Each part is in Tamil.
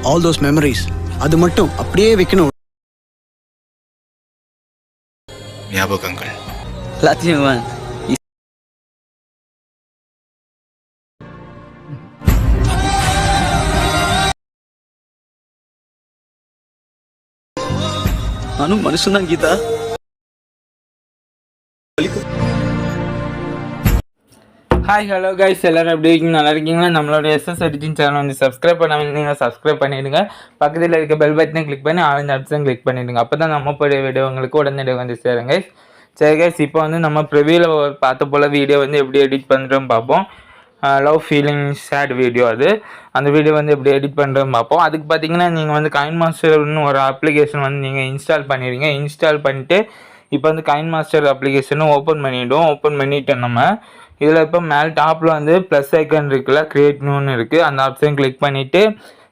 ஆல் தோஸ் மெமரிஸ் அது மட்டும் அப்படியே வைக்கணும். ஞாபகங்கள் எல்லாத்தையும் நானும் மனுஷன்தான் கீதா. ஹாய் ஹலோ கைஸ், எல்லோரும் எப்படி இருக்கீங்க? நல்லா இருக்கீங்களா? நம்மளோட எஸ்எஸ் எடிட்டிங் சேனல் வந்து சப்ஸ்கிரைப் பண்ணாமல் சப்ஸ்கிரைப் பண்ணிவிடுங்க. பக்கத்தில் இருக்க பெல் பட்டனை கிளிக் பண்ணி ஆல் ஆப்ஷன் கிளிக் பண்ணிவிடுங்க. அப்போ தான் நம்ம போய் வீடியோ உங்களுக்கு உடனே வந்து சேருங்க கைஸ். சரி கைஸ், இப்போ வந்து நம்ம ப்ரிவியூவில் பார்த்த போல் வீடியோ வந்து எப்படி எடிட் பண்ணுறோன்னு பார்ப்போம். லவ் ஃபீலிங் சேட் வீடியோ அது. அந்த வீடியோ வந்து எப்படி எடிட் பண்ணுறோன்னு பார்ப்போம். அதுக்கு பார்த்தீங்கன்னா நீங்கள் வந்து கைன் மாஸ்டர்னு ஒரு அப்ளிகேஷன் வந்து நீங்கள் இன்ஸ்டால் பண்ணிடுங்க. இன்ஸ்டால் பண்ணிவிட்டு இப்போ வந்து கைன் மாஸ்டர் அப்ளிகேஷனும் ஓப்பன் பண்ணிவிட்டோம். நம்ம இதில் இப்போ மேலே டாப்பில் வந்து ப்ளஸ் ஐக்கன் இருக்குல்ல, கிரியேட் நியூன்னு இருக்குது. அந்த ஆப்ஷன் கிளிக் பண்ணிவிட்டு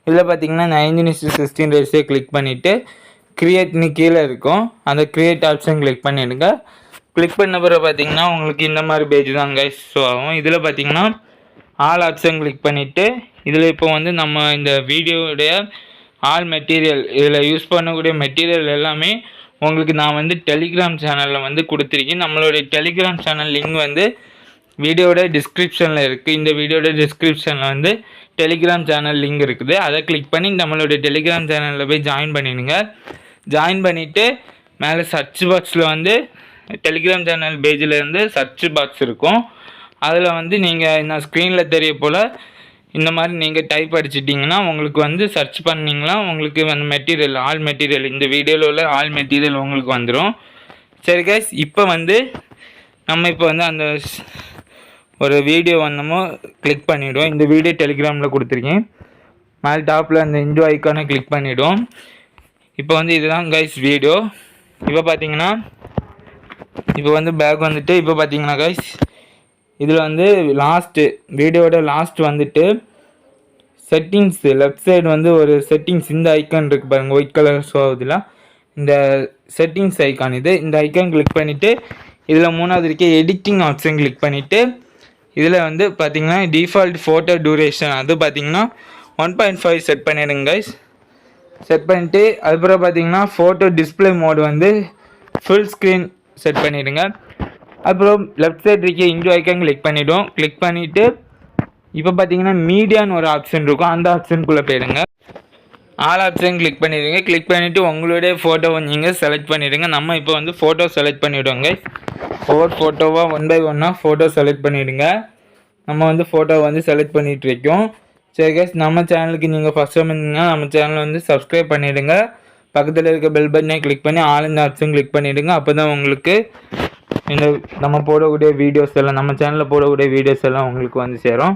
இதில் பார்த்தீங்கன்னா 9:16 ரேஷியோ கிளிக் பண்ணிவிட்டு கிரியேட்னு கீழே இருக்கும். அந்த கிரியேட் ஆப்ஷன் கிளிக் பண்ணிவிடுங்க. கிளிக் பண்ண பிறகு பார்த்தீங்கன்னா உங்களுக்கு இந்த மாதிரி பேஜ் தான் கைஸ் ஷோ ஆகும். இதில் பார்த்தீங்கன்னா ஆல் ஆப்ஷன் கிளிக் பண்ணிவிட்டு இதில் இப்போ வந்து நம்ம இந்த வீடியோவுடைய ஆல் மெட்டீரியல், இதில் யூஸ் பண்ணக்கூடிய மெட்டீரியல் எல்லாமே உங்களுக்கு நான் வந்து டெலிகிராம் சேனலில் வந்து கொடுத்துருக்கேன். நம்மளுடைய டெலிகிராம் சேனல் லிங்க் வந்து வீடியோட டிஸ்கிரிப்ஷனில் இருக்குது. இந்த வீடியோட டிஸ்கிரிப்ஷனில் வந்து டெலிகிராம் சேனல் லிங்க் இருக்குது. அதை கிளிக் பண்ணி நம்மளுடைய டெலிகிராம் சேனலில் போய் ஜாயின் பண்ணிடுங்க. ஜாயின் பண்ணிவிட்டு மேலே சர்ச் பாக்ஸில் வந்து டெலிகிராம் சேனல் பேஜில் இருந்து சர்ச் பாக்ஸ் இருக்கும். அதில் வந்து நீங்கள் நான் ஸ்க்ரீனில் தெரிய போல் இந்த மாதிரி நீங்கள் டைப் அடிச்சிட்டிங்கன்னா உங்களுக்கு வந்து சர்ச் பண்ணிங்கன்னா உங்களுக்கு அந்த மெட்டீரியல், ஆல் மெட்டீரியல், இந்த வீடியோவில் உள்ள ஆல் மெட்டீரியல் உங்களுக்கு வந்துடும். சரி கைஸ், இப்போ வந்து நம்ம இப்போ வந்து அந்த ஒரு வீடியோ வந்தமோ கிளிக் பண்ணிவிடுவோம். இந்த வீடியோ டெலிகிராமில் கொடுத்துருக்கேன். மேலே டாப்பில் அந்த இன்டோ ஐக்கானை கிளிக் பண்ணிவிடுவோம். இப்போ வந்து இதுதான் கைஸ் வீடியோ. இப்போ பார்த்தீங்கன்னா இப்போ வந்து பேக் வந்துட்டு இப்போ பார்த்தீங்கன்னா கைஸ் இதில் வந்து வீடியோட லாஸ்ட் வந்துட்டு செட்டிங்ஸ் லெஃப்ட் சைடு வந்து ஒரு செட்டிங்ஸ், இந்த ஐக்கான் இருக்குது பாருங்கள், ஒயிட் கலர் ஷோ ஆகுதுல, இந்த செட்டிங்ஸ் ஐக்கான் இது. இந்த ஐக்கான் கிளிக் பண்ணிவிட்டு இதில் மூணாவது இருக்க எடிட்டிங் ஆப்ஷன் கிளிக் பண்ணிவிட்டு இதில் வந்து பார்த்தீங்கன்னா டிஃபால்ட் ஃபோட்டோ டூரேஷன் அது பார்த்தீங்கன்னா 1.5 செட் பண்ணிடுங்க கைஸ். செட் பண்ணிவிட்டு அதுக்கப்புறம் பார்த்தீங்கன்னா ஃபோட்டோ டிஸ்பிளே மோடு வந்து ஃபுல் ஸ்க்ரீன் செட் பண்ணிவிடுங்க. அப்புறம் லெஃப்ட் சைடு இருக்க இன்டோ ஐக்கான் கிளிக் பண்ணிவிடும். கிளிக் பண்ணிவிட்டு இப்போ பார்த்தீங்கன்னா மீடியான்னு ஒரு ஆப்ஷன் இருக்கும். அந்த ஆப்ஷனுக்குள்ளே போயிடுங்க. ஆல் ஆப்ஷன் கிளிக் பண்ணிடுங்க. கிளிக் பண்ணிவிட்டு உங்களுடைய ஃபோட்டோவை நீங்கள் செலக்ட் பண்ணிவிடுங்க. நம்ம இப்போ வந்து ஃபோட்டோ செலக்ட் பண்ணிவிடுவோங்க. ஒவ்வொரு ஃபோட்டோவாக 1 by 1 ஃபோட்டோ செலக்ட் பண்ணிவிடுங்க. நம்ம வந்து ஃபோட்டோ வந்து செலக்ட் பண்ணிகிட்டு இருக்கோம். சரி கைஸ், நம்ம சேனலுக்கு நீங்கள் ஃபஸ்ட் டைம் இருந்தீங்கன்னா நம்ம சேனலை வந்து சப்ஸ்கிரைப் பண்ணிவிடுங்க. பக்கத்தில் இருக்க பெல் பட்டனை கிளிக் பண்ணி ஆல் இந்த ஆப்ஷன் கிளிக் பண்ணிவிடுங்க. அப்போ தான் உங்களுக்கு இந்த நம்ம போடக்கூடிய வீடியோஸ் எல்லாம், நம்ம சேனலில் போடக்கூடிய வீடியோஸ் எல்லாம் உங்களுக்கு வந்து சேரும்.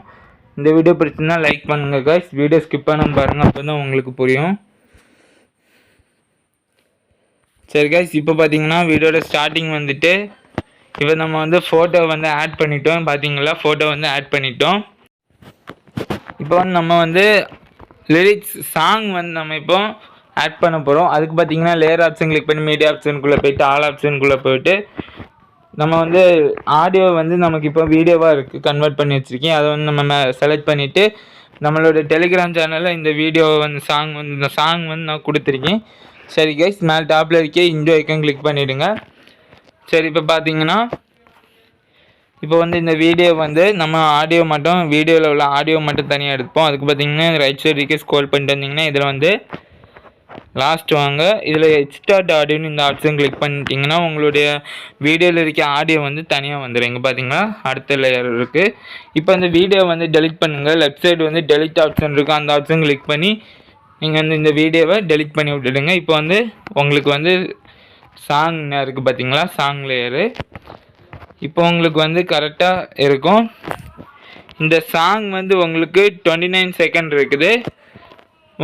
இந்த வீடியோ பிடிச்சிருந்தா லைக் பண்ணுங்கள் கைஸ். வீடியோ ஸ்கிப் பண்ணாமல் பாருங்கள், அப்போ தான் உங்களுக்கு புரியும். சரி கைஸ், இப்போ பார்த்தீங்கன்னா வீடியோட ஸ்டார்டிங் வந்துட்டு இப்போ நம்ம வந்து ஃபோட்டோ வந்து ஆட் பண்ணிட்டோம். பார்த்தீங்களா, ஃபோட்டோ வந்து ஆட் பண்ணிட்டோம். இப்போ வந்து நம்ம வந்து லிரிக்ஸ் சாங் வந்து நம்ம இப்போ ஆட் பண்ண போகிறோம். அதுக்கு பார்த்தீங்கன்னா லேயர் ஆப்ஷன் கிளிக் பண்ணி மீடியா ஆப்ஷனுக்குள்ளே போய்ட்டு ஆல் ஆப்ஷனுக்குள்ளே போய்ட்டு நம்ம வந்து ஆடியோ வந்து நமக்கு இப்போ வீடியோவாக இருக்குது கன்வெர்ட் பண்ணி வச்சுருக்கேன். அதை வந்து நம்ம செலக்ட் பண்ணிவிட்டு நம்மளோட டெலிகிராம் சேனலில் இந்த வீடியோ வந்து இந்த சாங் வந்து நான் கொடுத்துருக்கேன். சரி கைஸ், மேலே டாப்பில் இருக்கே இன்டோ ஐக்கன் கிளிக் பண்ணிவிடுங்க. சரி, இப்போ பார்த்தீங்கன்னா இப்போ வந்து இந்த வீடியோ வந்து நம்ம ஆடியோ மட்டும், வீடியோவில் உள்ள ஆடியோ மட்டும் தனியாக எடுப்போம். அதுக்கு பார்த்தீங்கன்னா ரைட் சைடு இருக்கே ஸ்க்ரோல் பண்ணிட்டு வந்தீங்கன்னா இதில் வந்து லாஸ்ட் வாங்க, இதில் எக்ஸ்ட்ராட் ஆடியோன்னு இந்த ஆப்ஷன் கிளிக் பண்ணிட்டீங்கன்னா உங்களுடைய வீடியோவில் இருக்க ஆடியோ வந்து தனியாக வந்துடும். இங்கே பார்த்தீங்கன்னா அடுத்த லேயர் இருக்குது. இப்போ அந்த வீடியோ வந்து டெலிட் பண்ணுங்கள். லெஃப்ட் சைடு வந்து டெலிட் ஆப்ஷன் இருக்குது. அந்த ஆப்ஷன் கிளிக் பண்ணி நீங்கள் வந்து இந்த வீடியோவை டெலிட் பண்ணி விட்டுடுங்க. இப்போ வந்து உங்களுக்கு வந்து சாங் இருக்குது பார்த்தீங்களா, சாங் லேயரு இப்போ உங்களுக்கு வந்து கரெக்டாக இருக்கும். இந்த சாங் வந்து உங்களுக்கு 29 செகண்ட் இருக்குது.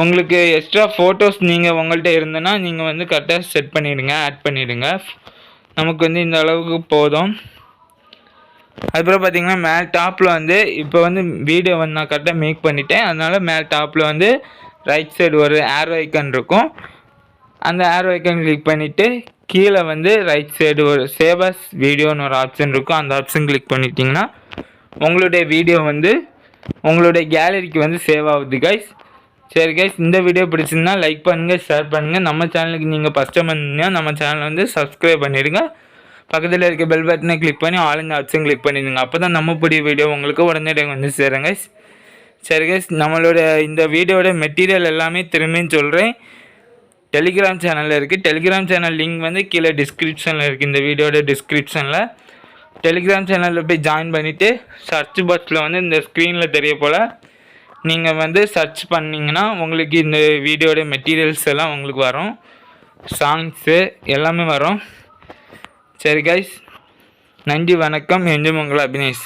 உங்களுக்கு எக்ஸ்ட்ரா ஃபோட்டோஸ் நீங்கள் உங்கள்கிட்ட இருந்ததுன்னா நீங்கள் வந்து கரெக்டாக செட் பண்ணிவிடுங்க, ஆட் பண்ணிவிடுங்க. நமக்கு வந்து இந்த அளவுக்கு போதும். அதுக்கப்புறம் பார்த்தீங்கன்னா மேல் டாப்பில் வந்து இப்போ வந்து வீடியோ வந்து நான் கரெக்டாக மேக் பண்ணிட்டேன். அதனால் மேல் டாப்பில் வந்து ரைட் சைடு ஒரு ஏரோ ஐக்கன் இருக்கும். அந்த ஏரோ ஐக்கன் கிளிக் பண்ணிவிட்டு கீழே வந்து ரைட் சைடு ஒரு சேவ் அஸ் வீடியோன்னு ஒரு ஆப்ஷன் இருக்கும். அந்த ஆப்ஷன் கிளிக் பண்ணிட்டீங்கன்னா உங்களுடைய வீடியோ வந்து உங்களுடைய கேலரிக்கு வந்து சேவ் ஆகுது கைஸ். சரி கைஸ், இந்த வீடியோ பிடிச்சிருந்தா லைக் பண்ணுங்கள், ஷேர் பண்ணுங்கள். நம்ம சேனலுக்கு நீங்கள் ஃபஸ்ட் டைம் வந்தீங்கன்னா நம்ம சேனலை வந்து சப்ஸ்கிரைப் பண்ணிடுங்க. பக்கத்தில் இருக்க பெல் பட்டனை கிளிக் பண்ணி ஆல் இந்த ஆப்ஷன் கிளிக் பண்ணிடுங்க. அப்போ தான் நம்ம புதிய வீடியோ உங்களுக்கு உடனே வந்து சேருங்க கைஸ். சரி கைஸ், நம்மளோட இந்த வீடியோட மெட்டீரியல் எல்லாமே திரும்பியும் சொல்கிறேன். டெலிகிராம் சேனலில் இருக்குது. டெலிகிராம் சேனல் லிங்க் வந்து கீழே டிஸ்கிரிப்ஷனில் இருக்குது. இந்த வீடியோட டிஸ்கிரிப்ஷனில் டெலிகிராம் சேனலில் போய் ஜாயின் பண்ணிவிட்டு சர்ச் பாக்ஸில் வந்து இந்த ஸ்க்ரீனில் தெரிய போல் நீங்கள் வந்து சர்ச் பண்ணிங்கன்னா உங்களுக்கு இந்த வீடியோட மெட்டீரியல்ஸ் எல்லாம் உங்களுக்கு வரும். சாங்ஸு எல்லாமே வரும். சரி கைஸ், நன்றி, வணக்கம். என்றும் உங்கள் அபினேஷ்.